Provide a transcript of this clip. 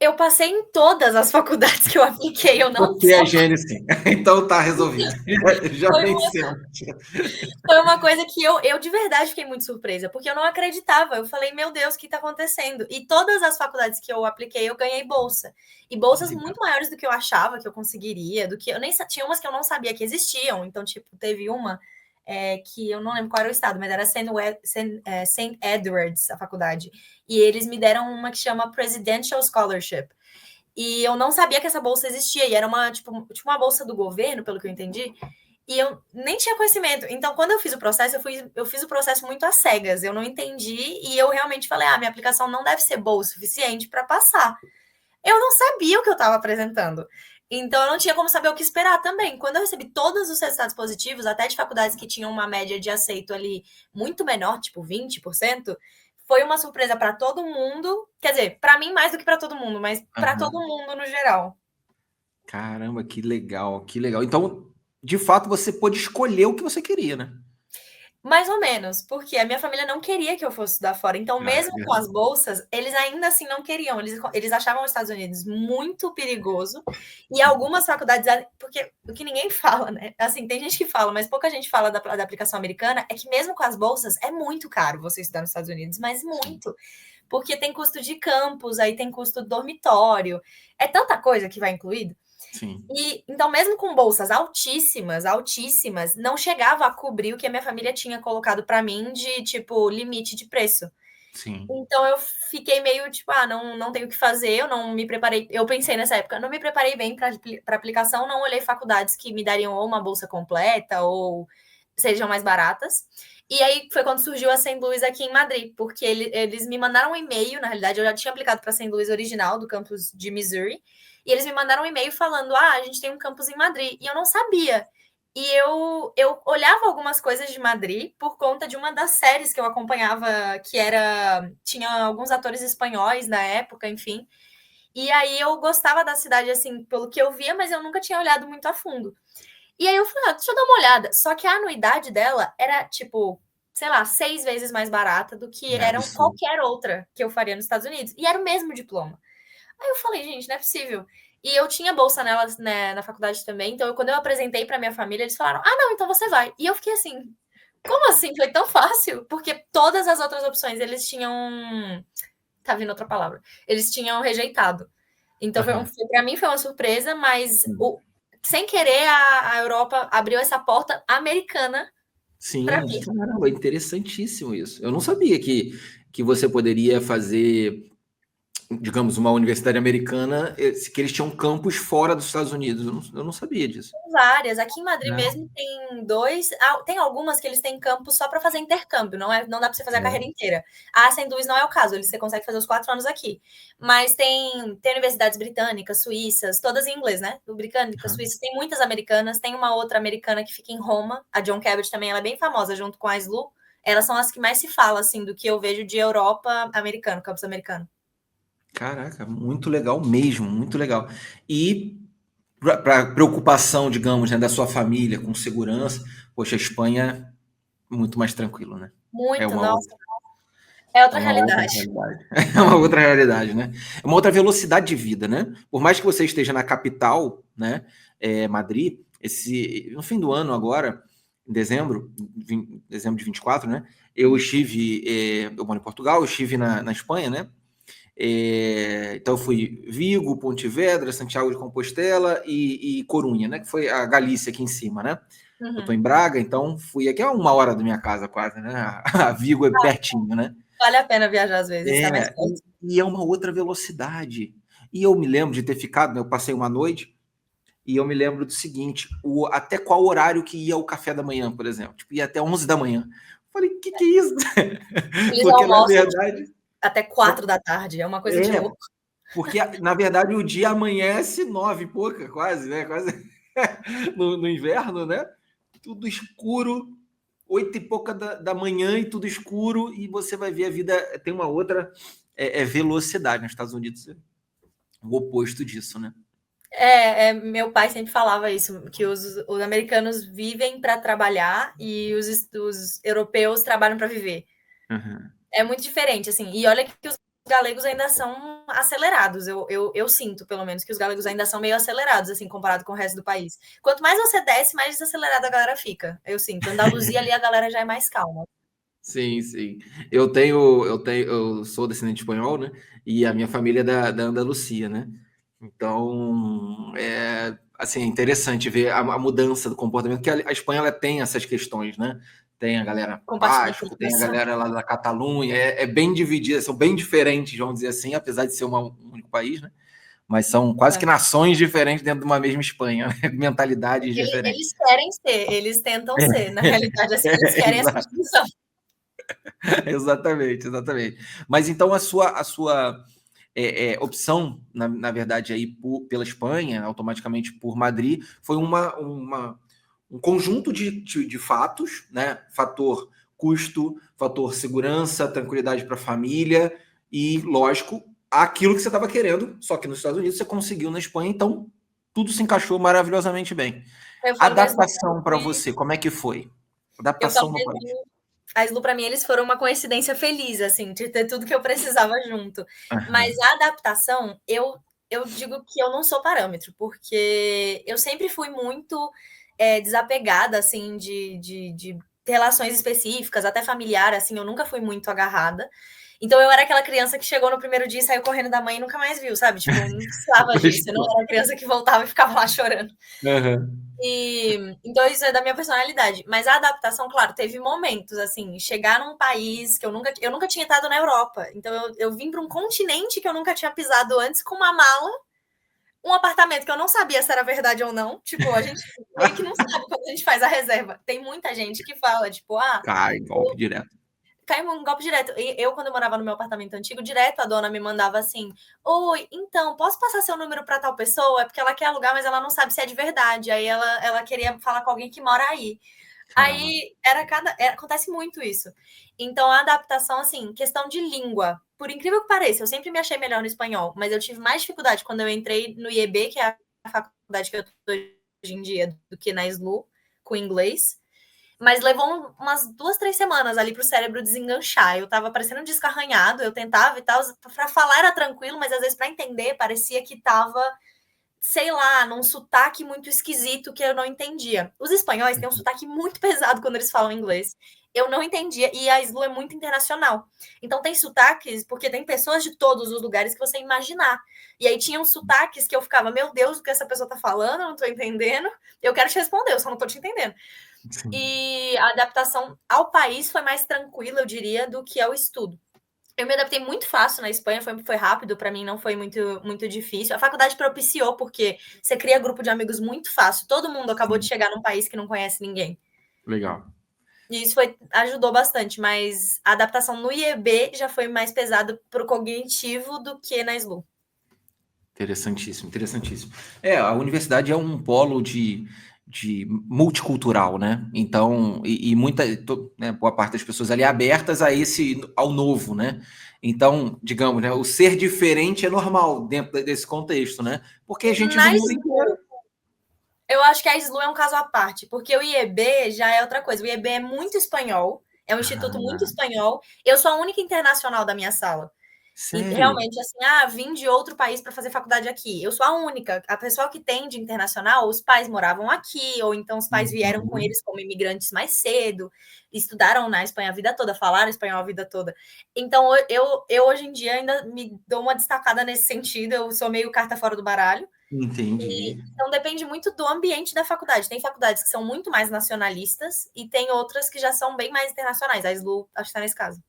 Eu passei em todas as faculdades que eu apliquei, eu não Você só. é gênio, sim. Então tá resolvido. Já Foi uma, vencemos. foi uma coisa que eu de verdade fiquei muito surpresa, porque eu não acreditava. Eu falei, meu Deus, o que está acontecendo? E todas as faculdades que eu apliquei, eu ganhei bolsa. E bolsas muito maiores do que eu achava que eu conseguiria, do que eu nem tinha umas que eu não sabia que existiam. Então, tipo, teve uma que eu não lembro qual era o estado, mas era St. Edwards, a faculdade. E eles me deram uma que chama Presidential Scholarship. E eu não sabia que essa bolsa existia. E era tipo uma bolsa do governo, pelo que eu entendi. E eu nem tinha conhecimento. Então, quando eu fiz o processo, eu fiz o processo muito às cegas. Eu não entendi e eu realmente falei: minha aplicação não deve ser boa o suficiente para passar. Eu não sabia o que eu estava apresentando. Então, eu não tinha como saber o que esperar também. Quando eu recebi todos os resultados positivos, até de faculdades que tinham uma média de aceito ali muito menor, tipo 20%, foi uma surpresa para todo mundo. Quer dizer, para mim mais do que para todo mundo, mas para todo mundo no geral. Caramba, que legal, que legal. Então, de fato, você pôde escolher o que você queria, né? Mais ou menos, porque a minha família não queria que eu fosse estudar fora. Então, Ah, é mesmo com as verdade. bolsas, eles ainda assim não queriam. Eles achavam os Estados Unidos muito perigoso. E algumas faculdades, porque o que ninguém fala, né? Assim, tem gente que fala, mas pouca gente fala da aplicação americana, é que mesmo com as bolsas, é muito caro você estudar nos Estados Unidos, mas Sim, muito. Porque tem custo de campus, aí tem custo do dormitório. É tanta coisa que vai incluído. sim, E então, mesmo com bolsas altíssimas, altíssimas, não chegava a cobrir o que a minha família tinha colocado para mim de tipo limite de preço. sim. Então eu fiquei meio tipo, não tenho o que fazer, eu não me preparei. Eu pensei nessa época, não me preparei bem para aplicação, não olhei faculdades que me dariam ou uma bolsa completa ou sejam mais baratas. E aí foi quando surgiu a St. Louis aqui em Madrid, porque eles me mandaram um e-mail, na realidade eu já tinha aplicado para a St. Louis original, do campus de Missouri, e eles me mandaram um e-mail falando, a gente tem um campus em Madrid, e eu não sabia. E eu olhava algumas coisas de Madrid por conta de uma das séries que eu acompanhava, que tinha alguns atores espanhóis na época, enfim. E aí eu gostava da cidade, assim, pelo que eu via, mas eu nunca tinha olhado muito a fundo. E aí eu falei, deixa eu dar uma olhada. Só que a anuidade dela era, tipo, sei lá, 6 vezes mais barata do que É eram absurdo. qualquer outra que eu faria nos Estados Unidos. E era o mesmo diploma. Aí eu falei, gente, não é possível. E eu tinha bolsa nela, né, na faculdade também. Então, quando eu apresentei para minha família, eles falaram: não, então você vai. E eu fiquei assim: como assim? Foi tão fácil? Porque todas as outras opções eles tinham. Tá vindo outra palavra. Eles tinham rejeitado. Então, Aham. para mim foi uma surpresa, mas Sim, sem querer, a Europa abriu essa porta americana para sim, mim. caramba, interessantíssimo isso. Eu não sabia que você poderia fazer, digamos, uma universidade americana, que eles tinham campus fora dos Estados Unidos. Eu não sabia disso. Várias. Aqui em Madrid Né? mesmo tem dois. Tem algumas que eles têm campus só para fazer intercâmbio, não dá para você fazer a carreira É. inteira. A St. Louis não é o caso, você consegue fazer os 4 anos aqui. Mas tem universidades britânicas, suíças, todas em inglês, né? Britânicas, Aham. suíças, tem muitas americanas. Tem uma outra americana que fica em Roma, a John Cabot também, ela é bem famosa, junto com a SLU. Elas são as que mais se fala, assim, do que eu vejo de Europa americano, campus americano. Caraca, muito legal mesmo, muito legal. E para preocupação, digamos, né, da sua família com segurança, poxa, a Espanha é muito mais tranquilo, né? É Muito, uma nossa, outra, é é outra uma outra realidade. realidade. É uma outra realidade, né? É uma outra velocidade de vida, né? Por mais que você esteja na capital, né, Madrid, no fim do ano agora, em dezembro, dezembro de 24, né? Eu moro em Portugal, eu estive na Espanha, né? Então eu fui Vigo, Pontevedra, Santiago de Compostela e Corunha, né? Que foi a Galícia aqui em cima, né? Eu estou Uhum. em Braga, então fui aqui a 1 hora da minha casa quase, né? A Vigo é pertinho, né? Vale a pena viajar às vezes, tá mais É, perto. e é uma outra velocidade. E eu me lembro de ter ficado, né, eu passei uma noite, e eu me lembro do seguinte: até qual horário que ia o café da manhã, por exemplo? Tipo, ia até 11 da manhã. Falei, que é isso? Eles Porque, na almoçam verdade, até 4 da tarde, é uma coisa de é, louco. porque, na verdade, o dia amanhece 9 e pouca, quase, né? Quase no inverno, né? Tudo escuro, 8 e pouca da manhã e tudo escuro, e você vai ver a vida tem uma outra velocidade. Nos Estados Unidos é o oposto disso, né? Meu pai sempre falava isso, que os americanos vivem para trabalhar e os europeus trabalham para viver. Uhum. É muito diferente, assim. E olha que os galegos ainda são acelerados. Eu sinto, pelo menos, que os galegos ainda são meio acelerados, assim, comparado com o resto do país. Quanto mais você desce, mais desacelerada a galera fica. Eu sinto. Andaluzia ali, a galera já é mais calma. Sim, sim. Eu sou descendente espanhol, né? E a minha família é da Andalucia, né? Então, assim, é interessante ver a mudança do comportamento, que a Espanha ela tem essas questões, né? Tem a galera Compartilhamento de Basco, tem a informação. galera lá da Catalunha, é bem dividida, são bem diferentes, vamos dizer assim, apesar de ser um único país, né? Mas são quase que nações diferentes dentro de uma mesma Espanha, né? Mentalidades diferentes. Eles querem ser, eles tentam ser. Na realidade, assim, eles querem essa Exato. discussão. Exatamente, exatamente. Mas então a sua opção, na verdade, aí pela Espanha, automaticamente por Madrid, foi um conjunto de fatos, né? Fator custo, fator segurança, tranquilidade para a família e, lógico, aquilo que você estava querendo, só que nos Estados Unidos você conseguiu na Espanha, então tudo se encaixou maravilhosamente bem. Eu falo da Slu, Adaptação para você, como é que foi? eu falo Adaptação da no país. Slu, a Slu, para mim, eles foram uma coincidência feliz, assim, de ter tudo que eu precisava junto. Mas Aham. a adaptação, eu digo que eu não sou parâmetro, porque eu sempre fui muito desapegada, assim, de relações específicas, até familiar, assim, eu nunca fui muito agarrada. Então eu era aquela criança que chegou no primeiro dia e saiu correndo da mãe e nunca mais viu, sabe? Tipo, não precisava disso. Eu não era a criança que voltava e ficava lá chorando. Aham. Então isso é da minha personalidade. Mas a adaptação, claro, teve momentos, assim, chegar num país que eu nunca tinha estado na Europa. Então eu vim para um continente que eu nunca tinha pisado antes com uma mala, um apartamento que eu não sabia se era verdade ou não. Tipo, a gente meio que não sabe quando a gente faz a reserva. Tem muita gente que fala, tipo, Cai, golpe direto. caiu um golpe direto. E eu, quando eu morava no meu apartamento antigo, direto a dona me mandava assim: Oi, então, posso passar seu número para tal pessoa? É porque ela quer alugar, mas ela não sabe se é de verdade. Aí ela queria falar com alguém que mora aí. Caramba. Aí acontece muito isso. Então, a adaptação, assim, questão de língua. Por incrível que pareça, eu sempre me achei melhor no espanhol, mas eu tive mais dificuldade quando eu entrei no IEB, que é a faculdade que eu estou hoje em dia, do que na SLU, com inglês. Mas levou umas 2, 3 semanas ali para o cérebro desenganchar. Eu tava parecendo um disco arranhado, eu tentava e tal. Para falar era tranquilo, mas às vezes para entender parecia que tava, sei lá, num sotaque muito esquisito que eu não entendia. Os espanhóis têm um sotaque muito pesado quando eles falam inglês. Eu não entendia, e a SLU é muito internacional. Então tem sotaques, porque tem pessoas de todos os lugares que você imaginar. E aí tinham sotaques que eu ficava, meu Deus, o que essa pessoa tá falando? Eu não tô entendendo. Eu quero te responder, eu só não tô te entendendo. Sim. E a adaptação ao país foi mais tranquila, eu diria, do que ao estudo. Eu me adaptei muito fácil na Espanha, foi rápido, para mim não foi muito difícil. A faculdade propiciou, porque você cria grupo de amigos muito fácil. Todo mundo acabou de Sim. chegar num país que não conhece ninguém. Legal. E isso ajudou bastante, mas a adaptação no IEB já foi mais pesada para o cognitivo do que na SLU. Interessantíssimo, interessantíssimo. A universidade é um polo de multicultural, né? Então, né, boa parte das pessoas ali abertas ao novo, né? Então, digamos, né, o ser diferente é normal dentro desse contexto, né? Porque a gente Na do mundo inteiro. SLU, eu acho que a SLU é um caso à parte, porque o IEB já é outra coisa. O IEB é muito espanhol, é um instituto muito Ah, espanhol. Eu sou a única internacional da minha sala. E sério? realmente, assim, vim de outro país para fazer faculdade aqui. Eu sou a única. A pessoa que tem de internacional, os pais moravam aqui, ou então os pais vieram com Uhum. eles como imigrantes mais cedo, estudaram na Espanha a vida toda, falaram espanhol a vida toda. Então, eu hoje em dia ainda me dou uma destacada nesse sentido, eu sou meio carta fora do baralho. Entendi. Então, depende muito do ambiente da faculdade. Tem faculdades que são muito mais nacionalistas e tem outras que já são bem mais internacionais. A SLU, acho que está nesse caso.